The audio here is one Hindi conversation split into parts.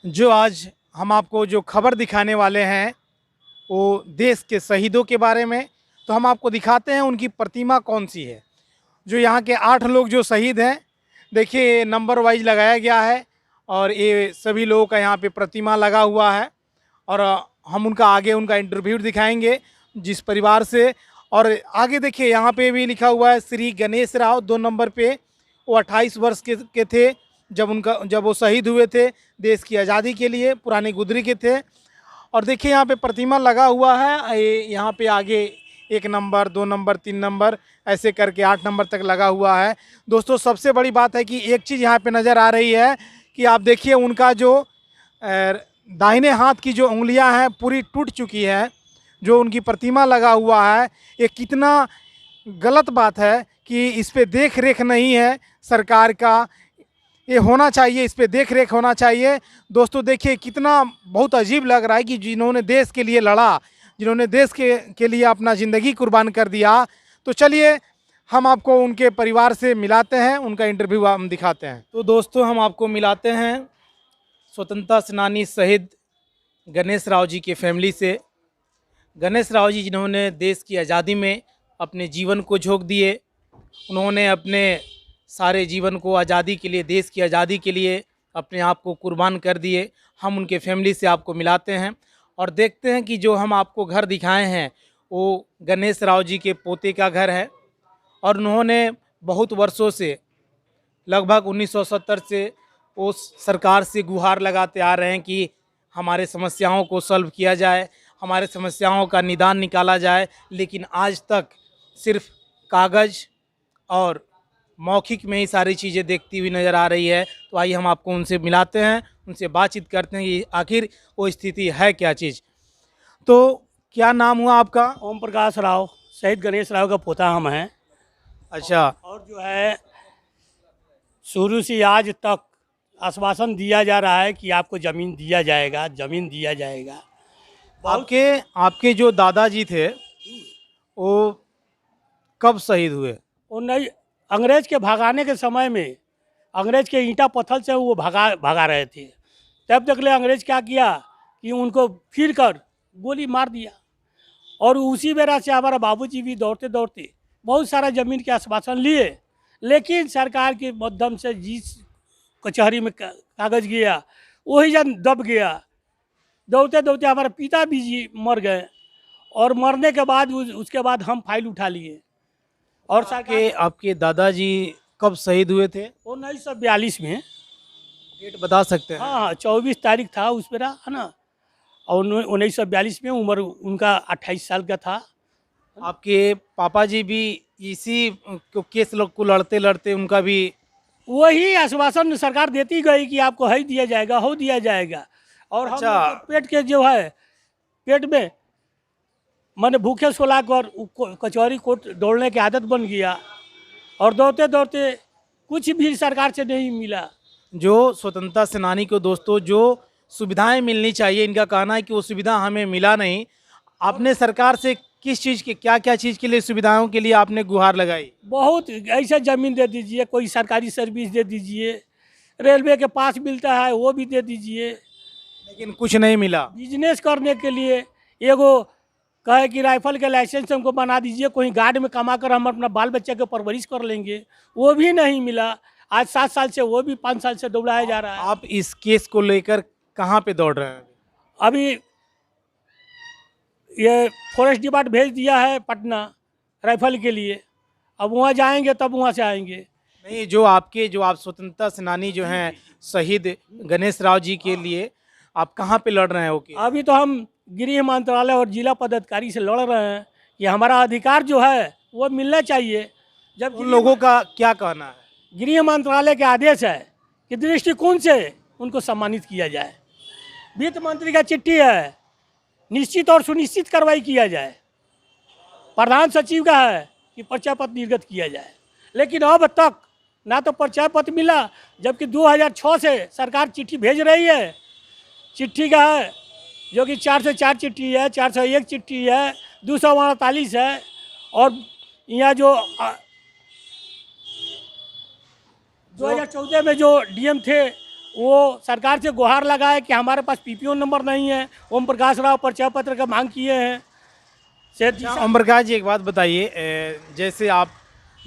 जो आज हम आपको जो खबर दिखाने वाले हैं वो देश के शहीदों के बारे में। तो हम आपको दिखाते हैं उनकी प्रतिमा कौन सी है। जो यहाँ के 8 लोग जो शहीद हैं, देखिए नंबर वाइज लगाया गया है और ये सभी लोगों का यहाँ पे प्रतिमा लगा हुआ है। और हम उनका आगे उनका इंटरव्यू दिखाएंगे जिस परिवार से। और आगे देखिए यहाँ पे भी लिखा हुआ है श्री गणेश राव 2 नंबर पे। वो 28 वर्ष के थे जब वो शहीद हुए थे देश की आज़ादी के लिए, पुरानी गुदरी के थे। और देखिए यहाँ पे प्रतिमा लगा हुआ है, यहाँ पे आगे 1 नंबर 2 नंबर 3 नंबर ऐसे करके 8 नंबर तक लगा हुआ है। दोस्तों सबसे बड़ी बात है कि एक चीज़ यहाँ पे नज़र आ रही है कि आप देखिए उनका जो दाहिने हाथ की जो उंगलियां हैं पूरी टूट चुकी है। जो उनकी प्रतिमा लगा हुआ है, ये कितना गलत बात है कि इस पे देख रेख नहीं है सरकार का। ये होना चाहिए, इस पे देख रेख होना चाहिए। दोस्तों देखिए कितना बहुत अजीब लग रहा है कि जिन्होंने देश के लिए लड़ा, जिन्होंने देश के लिए अपना ज़िंदगी कुर्बान कर दिया। तो चलिए हम आपको उनके परिवार से मिलाते हैं, उनका इंटरव्यू हम दिखाते हैं। तो दोस्तों हम आपको मिलाते हैं स्वतंत्रता सेनानी शहीद गणेश राव जी के फैमिली से। गणेश राव जी जिन्होंने देश की आज़ादी में अपने जीवन को झोंक दिए, उन्होंने अपने सारे जीवन को आज़ादी के लिए, देश की आज़ादी के लिए अपने आप को कुर्बान कर दिए। हम उनके फैमिली से आपको मिलाते हैं और देखते हैं कि जो हम आपको घर दिखाए हैं वो गणेश राव जी के पोते का घर है। और उन्होंने बहुत वर्षों से, लगभग 1970 से वो सरकार से गुहार लगाते आ रहे हैं कि हमारे समस्याओं को सॉल्व किया जाए, हमारे समस्याओं का निदान निकाला जाए। लेकिन आज तक सिर्फ कागज़ और मौखिक में ही सारी चीज़ें देखती हुई नज़र आ रही है। तो आइए हम आपको उनसे मिलाते हैं, उनसे बातचीत करते हैं कि आखिर वो स्थिति है क्या चीज़। तो क्या नाम हुआ आपका? ओम प्रकाश राव, शहीद गणेश राव का पोता हम हैं। अच्छा। और जो है शुरू से आज तक आश्वासन दिया जा रहा है कि आपको ज़मीन दिया जाएगा, ज़मीन दिया जाएगा। आपके आपके जो दादाजी थे वो कब शहीद हुए? वो नहीं, अंग्रेज के भगाने के समय में, अंग्रेज के ईंटा पत्थर से वो भगा रहे थे। तब तक ले अंग्रेज क्या किया कि उनको फिर कर गोली मार दिया। और उसी बेरा से हमारा बाबूजी भी दौड़ते दौड़ते बहुत सारा ज़मीन के आश्वासन लिए, लेकिन सरकार के माध्यम से जिस कचहरी में कागज़ गया वही जन दब गया। दौड़ते दौड़ते हमारे पिता भी जी मर गए और मरने के बाद उसके बाद हम फाइल उठा लिए। और आपके आपके दादाजी कब शहीद हुए थे? 1942 में। डेट बता सकते हैं? हाँ, 24 तारीख था उस बेरा, है ना। और 1942 में उम्र उनका 28 साल का था। आपके पापा जी भी इसी केस लोग को लड़ते लड़ते उनका भी वही आश्वासन सरकार देती गई कि आपको है दिया जाएगा, हो दिया जाएगा। और हम अच्छा। लोग पेट के जो है, पेट में मैंने भूखे सोला कर कचहरी कोर्ट दौड़ने की आदत बन गया। और दौड़ते दौड़ते कुछ भी सरकार से नहीं मिला। जो स्वतंत्रता सेनानी को दोस्तों जो सुविधाएं मिलनी चाहिए, इनका कहना है कि वो सुविधा हमें मिला नहीं। आपने सरकार से किस चीज़ के, क्या क्या चीज़ के लिए, सुविधाओं के लिए आपने गुहार लगाई? बहुत ऐसे ज़मीन दे दीजिए, कोई सरकारी सर्विस दे दीजिए, रेलवे के पास मिलता है वो भी दे दीजिए। लेकिन कुछ नहीं मिला। बिजनेस करने के लिए एगो कहे कि राइफल के लाइसेंस हमको बना दीजिए, कोई गार्ड में कमा कर हम अपना बाल बच्चे के परवरिश कर लेंगे, वो भी नहीं मिला। आज 7 साल से, वो भी 5 साल से दौड़ाया जा रहा है। आप इस केस को लेकर कहाँ पे दौड़ रहे हैं? अभी ये फॉरेस्ट डिपार्टमेंट भेज दिया है पटना राइफल के लिए। अब वहाँ जाएंगे तब वहाँ से आएंगे। नहीं, जो आप स्वतंत्रता सेनानी जो हैं शहीद गणेश राव जी के लिए आप कहाँ पे लड़ रहे हैं? ओके, अभी तो हम गृह मंत्रालय और जिला पदाधिकारी से लड़ रहे हैं कि हमारा अधिकार जो है वो मिलना चाहिए। जब उन लोगों का क्या कहना है? गृह मंत्रालय के आदेश है कि दृष्टिकोण से उनको सम्मानित किया जाए। वित्त मंत्री का चिट्ठी है, निश्चित और सुनिश्चित कार्रवाई किया जाए। प्रधान सचिव का है कि पर्चा पत्र निर्गत किया जाए। लेकिन अब तक ना तो पर्चा पत्र मिला, जबकि 2006 से सरकार चिट्ठी भेज रही है। चिट्ठी का है जो कि 4 से 4 चिट्ठी है, 401 चिट्ठी है, 248 है। और यहाँ जो 2014 में जो डीएम थे वो सरकार से गुहार लगाए कि हमारे पास पीपीओ नंबर नहीं है। ओम प्रकाश राव परिचय पत्र का मांग किए हैं। सेठ ओम प्रकाश जी, एक बात बताइए, जैसे आप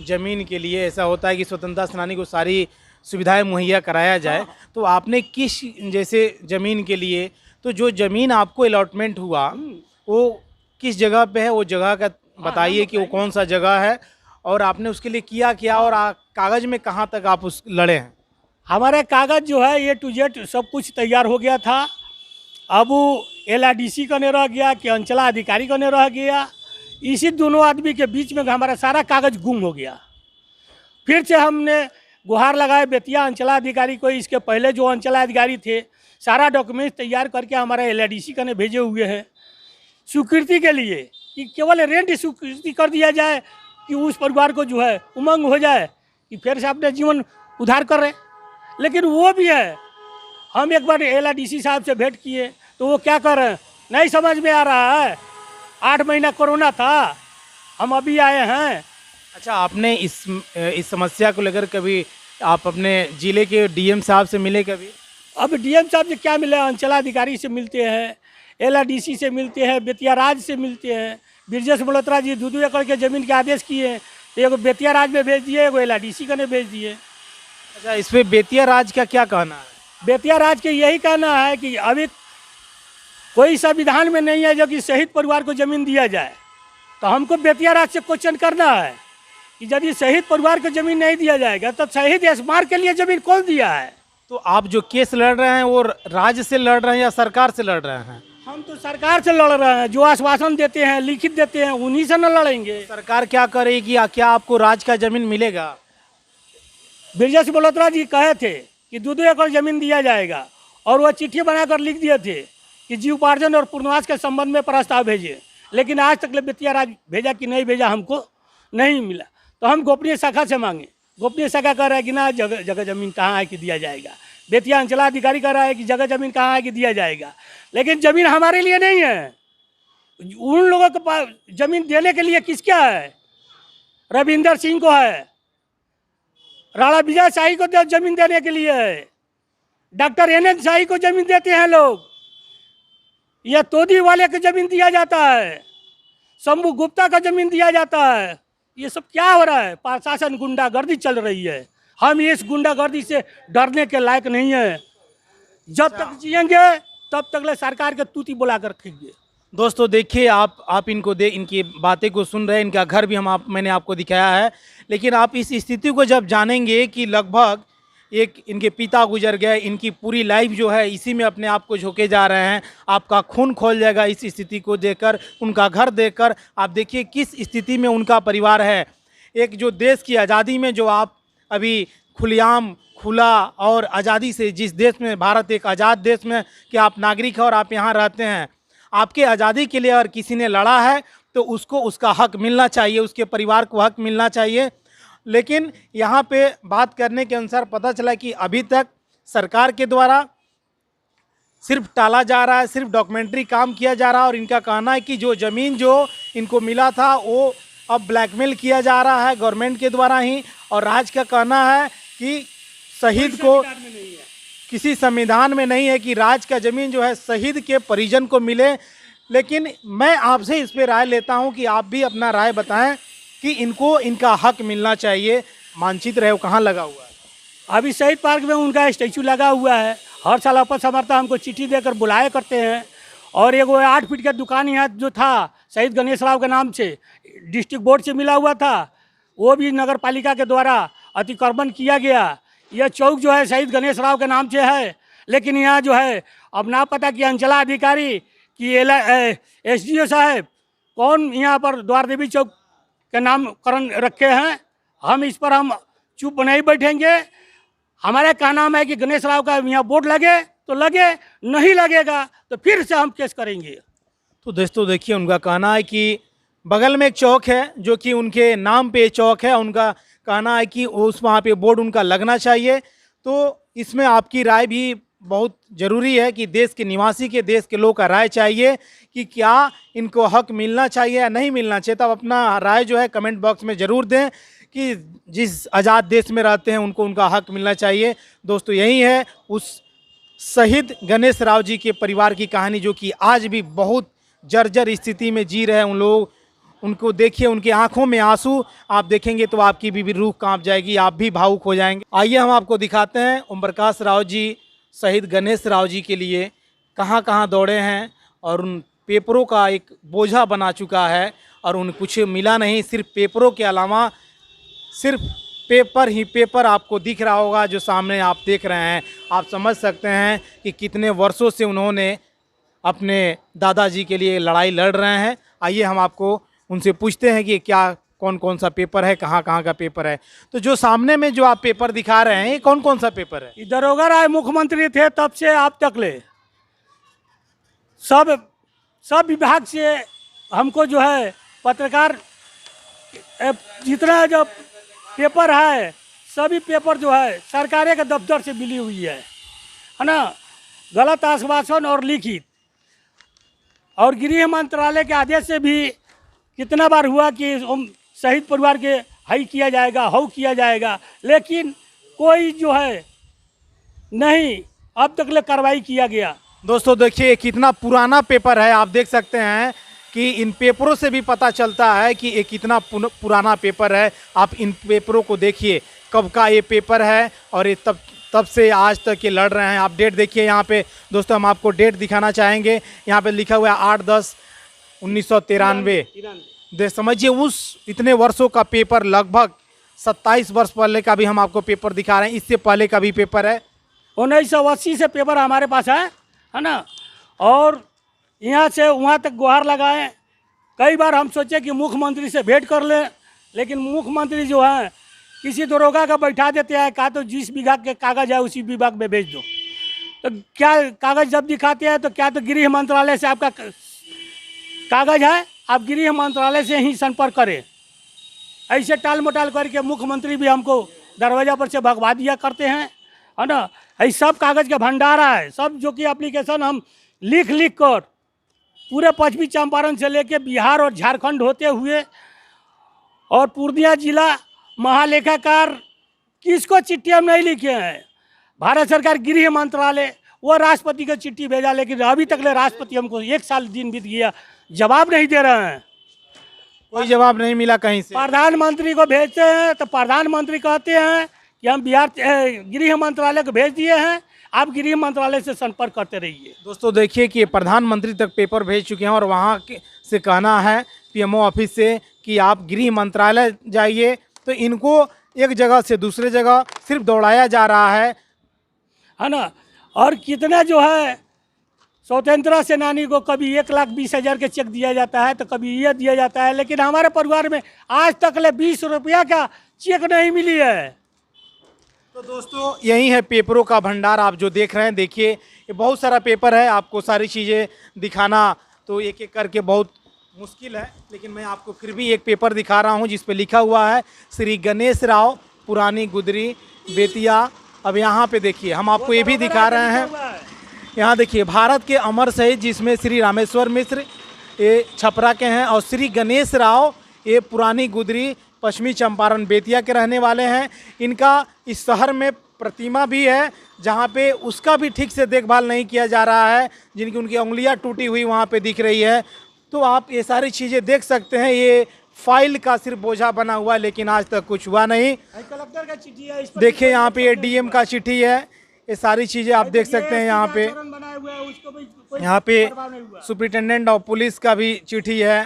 ज़मीन के लिए ऐसा होता है कि स्वतंत्रता सेनानी को सारी सुविधाएं मुहैया कराया जाए, तो आपने किस, जैसे ज़मीन के लिए, तो जो ज़मीन आपको अलॉटमेंट हुआ वो किस जगह पे है, वो जगह का बताइए कि वो कौन सा जगह है और आपने उसके लिए किया क्या, और कागज़ में कहाँ तक आप उस लड़े हैं? हमारे कागज़ जो है ए टू जेड सब कुछ तैयार हो गया था। अब वो LRDC का नहीं रह गया कि अंचला अधिकारी का नहीं रह गया। इसी दोनों आदमी के बीच में हमारा सारा कागज़ गुम हो गया। फिर से हमने गुहार लगाए बेतिया अंचला अधिकारी को। इसके पहले जो अंचला अधिकारी थे सारा डॉक्यूमेंट तैयार करके हमारा LRDC का ने भेजे हुए हैं स्वीकृति के लिए कि केवल रेंट स्वीकृति कर दिया जाए कि उस परिवार को जो है उमंग हो जाए कि फिर से अपने जीवन उद्धार कर रहे। लेकिन वो भी है, हम एक बार LRDC साहब से भेंट किए तो वो क्या कर रहे हैं, नहीं समझ में आ रहा है। 8 महीना कोरोना था, हम अभी आए हैं। अच्छा, आपने इस समस्या को लेकर कभी आप अपने ज़िले के DM साहब से मिले कभी? अब DM साहब से क्या मिले, अंचलाधिकारी से मिलते हैं, LRDC से मिलते हैं, बेतिया राज से मिलते हैं। ब्रजेश मल्होत्रा जी 2-2 एकड़ के ज़मीन के आदेश किए, एगो बेतिया राज में भेज दिए, एगो LRDC का ने भेज दिए। अच्छा, इस पे बेतिया राज का क्या कहना है? बेतिया राज के यही कहना है कि अभी कोई संविधान में नहीं है जो कि शहीद परिवार को ज़मीन दिया जाए। तो हमको बेतिया राज से क्वेश्चन करना है कि यदि शहीद परिवार को ज़मीन नहीं दिया जाएगा तो शहीद स्मारक के लिए ज़मीन कौन दिया है? तो आप जो केस लड़ रहे हैं वो राज्य से लड़ रहे हैं या सरकार से लड़ रहे हैं? हम तो सरकार से लड़ रहे हैं। जो आश्वासन देते हैं, लिखित देते हैं, उन्हीं से न लड़ेंगे। सरकार क्या करेगी, क्या आपको राज्य का ज़मीन मिलेगा? ब्रजेश मल्होत्रा जी कहे थे कि 2-2 एकड़ ज़मीन दिया जाएगा और वह चिट्ठी बनाकर लिख दिए थे कि जीवोपार्जन और पुनर्वास के संबंध में प्रस्ताव भेजिए। लेकिन आज तक बेतिया राज भेजा कि नहीं भेजा हमको नहीं मिला। तो हम गोपनीय शाखा से मांगे, गोपनीय शाखा कह रहा है कि ना जगह ज़मीन कहाँ है कि दिया जाएगा। बेतिया अंचलाधिकारी कह रहा है कि जगह ज़मीन कहाँ है कि दिया जाएगा। लेकिन ज़मीन हमारे लिए नहीं है, उन लोगों के पास ज़मीन देने के लिए किसका है? रविंदर सिंह को है, राणा विजय शाही को ज़मीन देने के लिए है, डॉक्टर NN शाही को ज़मीन देते हैं लोग, यह तोदी वाले को ज़मीन दिया जाता है, शंभू गुप्ता का ज़मीन दिया जाता है। ये सब क्या हो रहा है? प्रशासन गुंडागर्दी चल रही है। हम इस गुंडागर्दी से डरने के लायक नहीं है। जब तक जिएंगे तब तक ले सरकार के तूती बुला कर रखेंगे। दोस्तों देखिए, आप इनकी बातें को सुन रहे हैं। इनका घर भी मैंने आपको दिखाया है, लेकिन आप इस स्थिति को जब जानेंगे कि लगभग इनके पिता गुजर गए, इनकी पूरी लाइफ जो है इसी में अपने आप को झोंके जा रहे हैं, आपका खून खोल जाएगा इस स्थिति को देखकर, उनका घर देखकर। आप देखिए किस स्थिति में उनका परिवार है। एक जो देश की आज़ादी में जो आप अभी खुलेआम, खुला और आज़ादी से, जिस देश में, भारत एक आज़ाद देश में कि आप नागरिक हैं और आप यहाँ रहते हैं, आपके आज़ादी के लिए अगर किसी ने लड़ा है तो उसको उसका हक मिलना चाहिए, उसके परिवार को हक मिलना चाहिए। लेकिन यहाँ पे बात करने के अनुसार पता चला कि अभी तक सरकार के द्वारा सिर्फ टाला जा रहा है, सिर्फ डॉक्यूमेंट्री काम किया जा रहा है। और इनका कहना है कि जो ज़मीन जो इनको मिला था वो अब ब्लैकमेल किया जा रहा है गवर्नमेंट के द्वारा ही। और राज्य का कहना है कि शहीद को किसी संविधान में नहीं है कि राज्य का ज़मीन जो है शहीद के परिजन को मिले। लेकिन मैं आपसे इस पर राय लेता हूं कि आप भी अपना राय बताएं कि इनको इनका हक मिलना चाहिए। मानचित्र है वो कहाँ लगा हुआ है? अभी शहीद पार्क में उनका स्टैचू लगा हुआ है। हर साल अपर समर्था हमको चिट्ठी देकर बुलाया करते हैं। और एक वो 8 फीट का दुकान यहाँ जो था शहीद गणेश राव के नाम से डिस्ट्रिक्ट बोर्ड से मिला हुआ था, वो भी नगर पालिका के द्वारा अतिक्रमण किया गया। यह चौक जो है शहीद गणेश राव के नाम से है। लेकिन यहाँ जो है अब ना पता कि अंचला अधिकारी कि SDO साहब कौन यहाँ पर द्वार देवी चौक के नामकरण रखे हैं। हम इस पर हम चुप नहीं बैठेंगे। हमारा क्या नाम है कि गणेश राव का यहाँ बोर्ड लगे तो लगे, नहीं लगेगा तो फिर से हम केस करेंगे। तो दोस्तों देखिए, उनका कहना है कि बगल में एक चौक है जो कि उनके नाम पे चौक है। उनका कहना है कि उस वहाँ पे बोर्ड उनका लगना चाहिए। तो इसमें आपकी राय भी बहुत ज़रूरी है कि देश के निवासी के, देश के लोग का राय चाहिए कि क्या इनको हक मिलना चाहिए या नहीं मिलना चाहिए। तब अपना राय जो है कमेंट बॉक्स में ज़रूर दें कि जिस आज़ाद देश में रहते हैं उनको उनका हक मिलना चाहिए। दोस्तों यही है उस शहीद गणेश राव जी के परिवार की कहानी, जो कि आज भी बहुत जर्जर स्थिति में जी रहे हैं उन लोग। उनको देखिए, उनकी आंखों में आंसू आप देखेंगे तो आपकी भी रूह कांप जाएगी, आप भी भावुक हो जाएंगे। आइए हम आपको दिखाते हैं ओम प्रकाश राव जी शहीद गणेश राव जी के लिए कहाँ कहाँ दौड़े हैं, और उन पेपरों का एक बोझा बना चुका है और उन्हें कुछ मिला नहीं। सिर्फ पेपरों के अलावा सिर्फ पेपर ही पेपर आपको दिख रहा होगा जो सामने आप देख रहे हैं। आप समझ सकते हैं कि कितने वर्षों से उन्होंने अपने दादाजी के लिए लड़ाई लड़ रहे हैं। आइए हम आपको उनसे पूछते हैं कि क्या कौन कौन सा पेपर है, कहाँ कहाँ का पेपर है। तो जो सामने में जो आप पेपर दिखा रहे हैं, ये कौन कौन सा पेपर है? ये दरोगा राय मुख्यमंत्री थे तब से आप तक ले सब विभाग से हमको जो है पत्रकार जितना जो पेपर है, सभी पेपर जो है सरकार के दफ्तर से मिली हुई है ना। गलत आश्वासन और लिखित, और गृह मंत्रालय के आदेश से भी कितना बार हुआ कि शहीद परिवार के हई किया जाएगा, हौ किया जाएगा, लेकिन कोई जो है नहीं अब तक ले कार्रवाई किया गया। दोस्तों देखिए कितना पुराना पेपर है, आप देख सकते हैं कि इन पेपरों से भी पता चलता है कि ये कितना पुराना पेपर है। आप इन पेपरों को देखिए, कब का ये पेपर है, और ये तब से आज तक ये लड़ रहे हैं। आप डेट देखिए यहाँ पे दोस्तों, हम आपको डेट दिखाना चाहेंगे। यहाँ पे लिखा हुआ है 8/10/1993। समझिए उस इतने वर्षों का पेपर, लगभग 27 वर्ष पहले का भी हम आपको पेपर दिखा रहे हैं। इससे पहले का भी पेपर है, 1980 से पेपर हमारे पास है ना। और यहाँ से वहाँ तक गुहार लगाएं। कई बार हम सोचे कि मुख्यमंत्री से भेंट कर लें, लेकिन मुख्यमंत्री जो है किसी दरोगा का बैठा देते हैं, कहा तो जिस विभाग के कागज़ है उसी विभाग में भेज दो। तो क्या कागज़ जब दिखाते हैं तो क्या तो गृह मंत्रालय से आपका कागज़ है, आप गृह मंत्रालय से ही संपर्क करें। ऐसे टाल मटाल करके मुख्यमंत्री भी हमको दरवाजा पर से भगवा दिया करते हैं, है ना। ऐसे सब कागज़ का भंडारा है, सब जो कि एप्लीकेशन हम लिख कर पूरे पश्चिमी चंपारण से लेके बिहार और झारखंड होते हुए और पूर्णिया जिला महालेखाकार किसको चिट्ठी हम नहीं लिखे हैं। भारत सरकार गृह मंत्रालय वो राष्ट्रपति को चिट्ठी भेजा, लेकिन अभी तक ले राष्ट्रपति हमको 1 साल दिन बीत गया, जवाब नहीं दे रहे हैं। कोई जवाब नहीं मिला कहीं से। प्रधानमंत्री को भेजते हैं तो प्रधानमंत्री कहते हैं कि हम बिहार गृह मंत्रालय को भेज दिए हैं, आप गृह मंत्रालय से संपर्क करते रहिए। दोस्तों देखिए कि प्रधानमंत्री तक पेपर भेज चुके हैं और वहाँ से कहना है पीएमओ ऑफिस से कि आप गृह मंत्रालय जाइए। तो इनको एक जगह से दूसरे जगह सिर्फ दौड़ाया जा रहा है ना। और कितना जो है स्वतंत्रता सेनानी को कभी 1,20,000 के चेक दिया जाता है, तो कभी ये दिया जाता है, लेकिन हमारे परिवार में आज तक ले 20 रुपया का चेक नहीं मिली है। तो दोस्तों यही है पेपरों का भंडार, आप जो देख रहे हैं। देखिए ये बहुत सारा पेपर है, आपको सारी चीज़ें दिखाना तो एक एक करके बहुत मुश्किल है, लेकिन मैं आपको फिर भी एक पेपर दिखा रहा हूं जिस पे लिखा हुआ है श्री गणेश राव पुरानी गुदरी बेतिया। अब यहाँ पे देखिए हम आपको ये भी दिखा रहे हैं, यहाँ देखिए भारत के अमर शहीद जिसमें श्री रामेश्वर मिश्र ये छपरा के हैं, और श्री गणेश राव ये पुरानी गुदरी पश्चिमी चंपारण बेतिया के रहने वाले हैं। इनका इस शहर में प्रतिमा भी है जहाँ पे उसका भी ठीक से देखभाल नहीं किया जा रहा है, जिनकी उनकी उंगलियाँ टूटी हुई वहाँ पे दिख रही है। तो आप ये सारी चीज़ें देख सकते हैं, ये फाइल का सिर्फ बोझा बना हुआ है, लेकिन आज तक कुछ हुआ नहीं। कलेक्टर का चिट्ठी है, देखिए यहाँ पे ये डीएम का चिट्ठी है, ये सारी चीज़ें आप देख सकते हैं। यहाँ पे सुप्रिटेंडेंट ऑफ पुलिस का भी चिट्ठी है,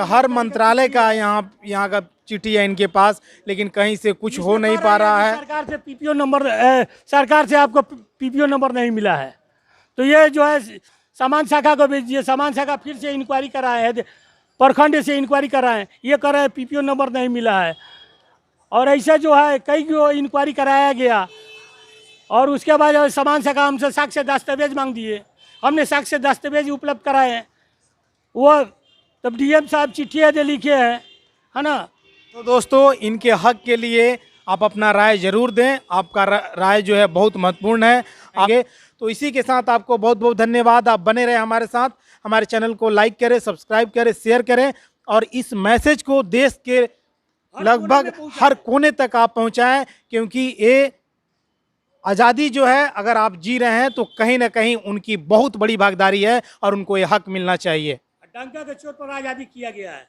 हर मंत्रालय का यहाँ का चिट्ठी है इनके पास, लेकिन कहीं से कुछ हो नहीं पा रहा है। सरकार से पीपीओ नंबर, सरकार से आपको पीपीओ नंबर नहीं मिला है, तो ये जो है सामान शाखा को भेज दिए, सामान शाखा फिर से इंक्वायरी कराए है, प्रखंड से इंक्वायरी कराएं, ये कर रहे हैं पीपीओ नंबर नहीं मिला है। और ऐसा जो है कई जो इंक्वायरी कराया गया, और उसके बाद सामान शाखा हमसे साक्ष्य दस्तावेज मांग दिए, हमने साक्ष्य दस्तावेज उपलब्ध कराए हैं, वो तब डीएम साहब चिट्ठी दे लिखे हैं, है ना। तो दोस्तों इनके हक के लिए आप अपना राय जरूर दें, आपका राय जो है बहुत महत्वपूर्ण है आगे। तो इसी के साथ आपको बहुत बहुत धन्यवाद, आप बने रहे हमारे साथ, हमारे चैनल को लाइक करें, सब्सक्राइब करें, शेयर करें, और इस मैसेज को देश के लगभग हर कोने तक आप पहुंचाएं, क्योंकि ये आज़ादी जो है अगर आप जी रहे हैं तो कहीं ना कहीं उनकी बहुत बड़ी भागीदारी है और उनको ये हक मिलना चाहिए। डंका के चोट पर आज़ादी किया गया है।